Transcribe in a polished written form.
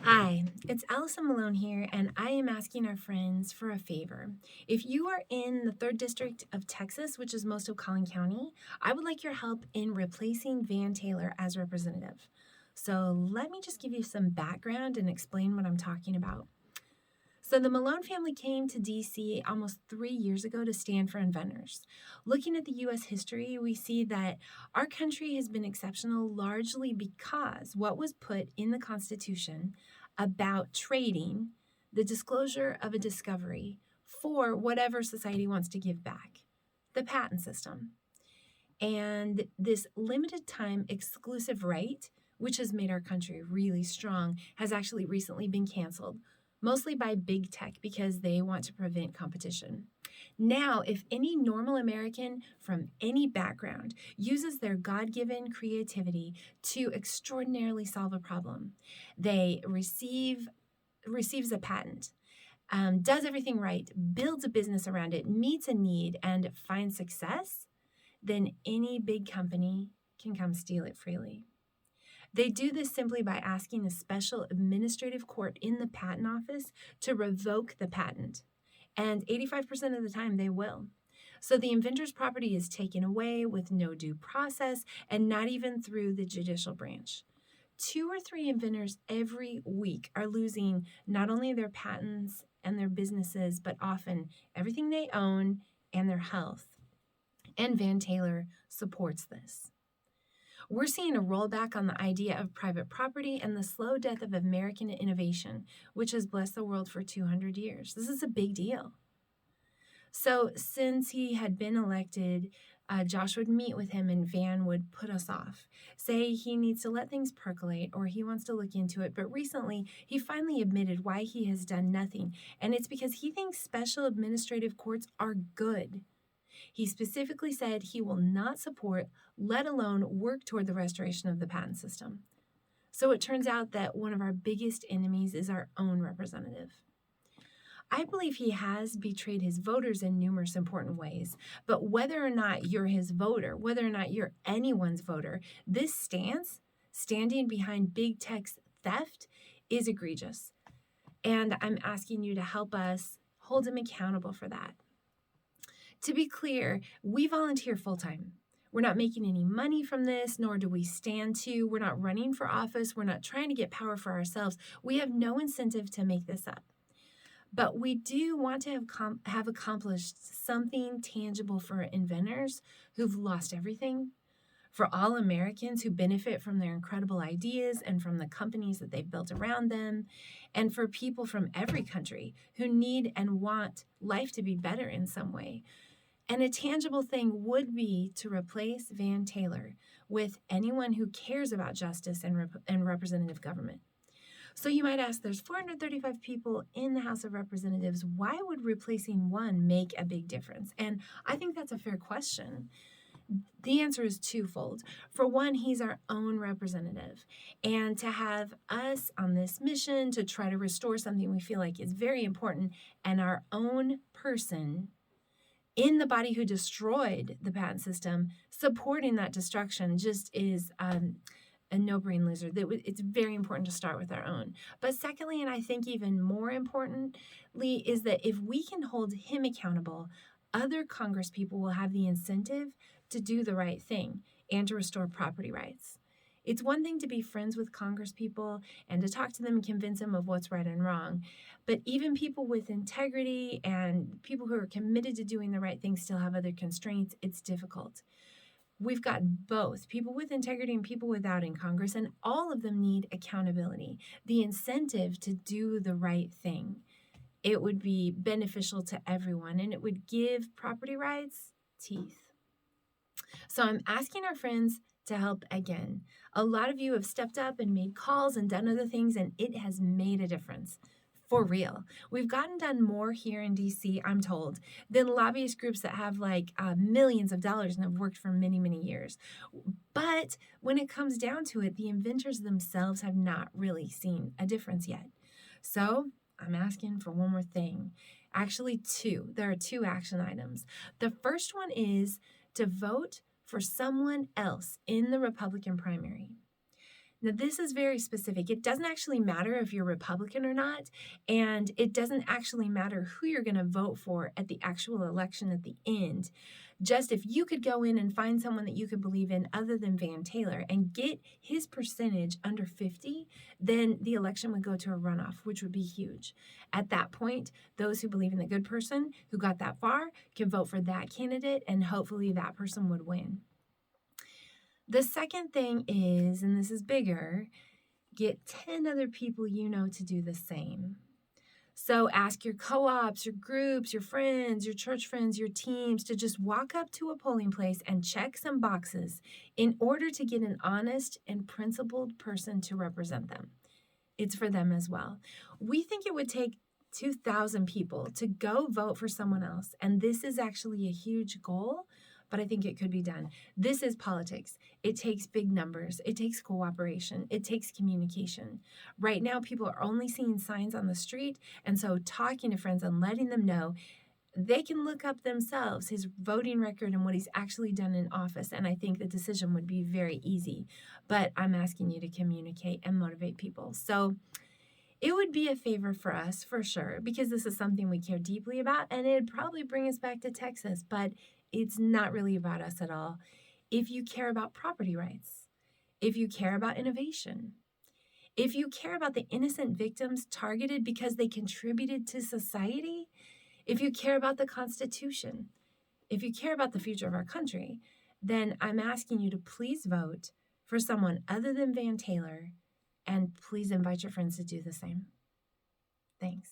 Hi, it's Allison Malone here, and I am asking our friends for a favor. If you are in the 3rd District of Texas, which is most of Collin County, I would like your help in replacing Van Taylor as representative. So let me just give you some background and explain what I'm talking about. So the Malone family came to DC almost 3 years ago to stand for inventors. Looking at the US history, we see that our country has been exceptional largely because what was put in the Constitution about trading the disclosure of a discovery for whatever society wants to give back, the patent system. And this limited time exclusive right, which has made our country really strong, has actually recently been canceled, mostly by big tech because they want to prevent competition. Now, if any normal American from any background uses their God-given creativity to extraordinarily solve a problem, they receives a patent, does everything right, builds a business around it, meets a need, and finds success, then any big company can come steal it freely. They do this simply by asking a special administrative court in the patent office to revoke the patent. And 85% of the time they will. So the inventor's property is taken away with no due process and not even through the judicial branch. 2 or 3 inventors every week are losing not only their patents and their businesses, but often everything they own and their health. And Van Taylor supports this. We're seeing a rollback on the idea of private property and the slow death of American innovation, which has blessed the world for 200 years. This is a big deal. So, since he had been elected, Josh would meet with him and Van would put us off, say he needs to let things percolate or he wants to look into it. But recently, he finally admitted why he has done nothing, and it's because he thinks special administrative courts are good. He specifically said he will not support, let alone work toward the restoration of the patent system. So it turns out that one of our biggest enemies is our own representative. I believe he has betrayed his voters in numerous important ways, but whether or not you're his voter, whether or not you're anyone's voter, this stance, standing behind big tech's theft, is egregious. And I'm asking you to help us hold him accountable for that. To be clear, we volunteer full-time. We're not making any money from this, nor do we stand to. We're not running for office. We're not trying to get power for ourselves. We have no incentive to make this up. But we do want to have accomplished something tangible for inventors who've lost everything, for all Americans who benefit from their incredible ideas and from the companies that they've built around them, and for people from every country who need and want life to be better in some way. And a tangible thing would be to replace Van Taylor with anyone who cares about justice and representative government. So you might ask, there's 435 people in the House of Representatives. Why would replacing one make a big difference? And I think that's a fair question. The answer is twofold. For one, he's our own representative. And to have us on this mission to try to restore something we feel like is very important, and our own person in the body who destroyed the patent system supporting that destruction just is a no-brain loser. It's very important to start with our own. But secondly, and I think even more importantly, is that if we can hold him accountable, other Congress people will have the incentive to do the right thing and to restore property rights. It's one thing to be friends with Congress people and to talk to them and convince them of what's right and wrong. But even people with integrity and people who are committed to doing the right thing still have other constraints. It's difficult. We've got both people with integrity and people without in Congress, and all of them need accountability, the incentive to do the right thing. It would be beneficial to everyone, and it would give property rights teeth. So I'm asking our friends to help again. A lot of you have stepped up and made calls and done other things, and it has made a difference. For real. We've gotten done more here in DC, I'm told, than lobbyist groups that have millions of dollars and have worked for many, many years. But when it comes down to it, the inventors themselves have not really seen a difference yet. So I'm asking for one more thing. Actually, two. There are 2 action items. The first one is to vote for someone else in the Republican primary. Now, this is very specific. It doesn't actually matter if you're Republican or not, and it doesn't actually matter who you're going to vote for at the actual election at the end. Just if you could go in and find someone that you could believe in other than Van Taylor and get his percentage under 50, then the election would go to a runoff, which would be huge. At that point, those who believe in the good person who got that far can vote for that candidate, and hopefully that person would win. The second thing is, and this is bigger, get 10 other people you know to do the same. So ask your co-ops, your groups, your friends, your church friends, your teams to just walk up to a polling place and check some boxes in order to get an honest and principled person to represent them. It's for them as well. We think it would take 2,000 people to go vote for someone else, and this is actually a huge goal, but I think it could be done. This is politics. It takes big numbers. It takes cooperation. It takes communication. Right now, people are only seeing signs on the street, and so talking to friends and letting them know they can look up themselves his voting record and what he's actually done in office, and I think the decision would be very easy. But I'm asking you to communicate and motivate people. So it would be a favor for us, for sure, because this is something we care deeply about, and it'd probably bring us back to Texas, but it's not really about us at all. If you care about property rights, if you care about innovation, if you care about the innocent victims targeted because they contributed to society, if you care about the Constitution, if you care about the future of our country, then I'm asking you to please vote for someone other than Van Taylor, and please invite your friends to do the same. Thanks.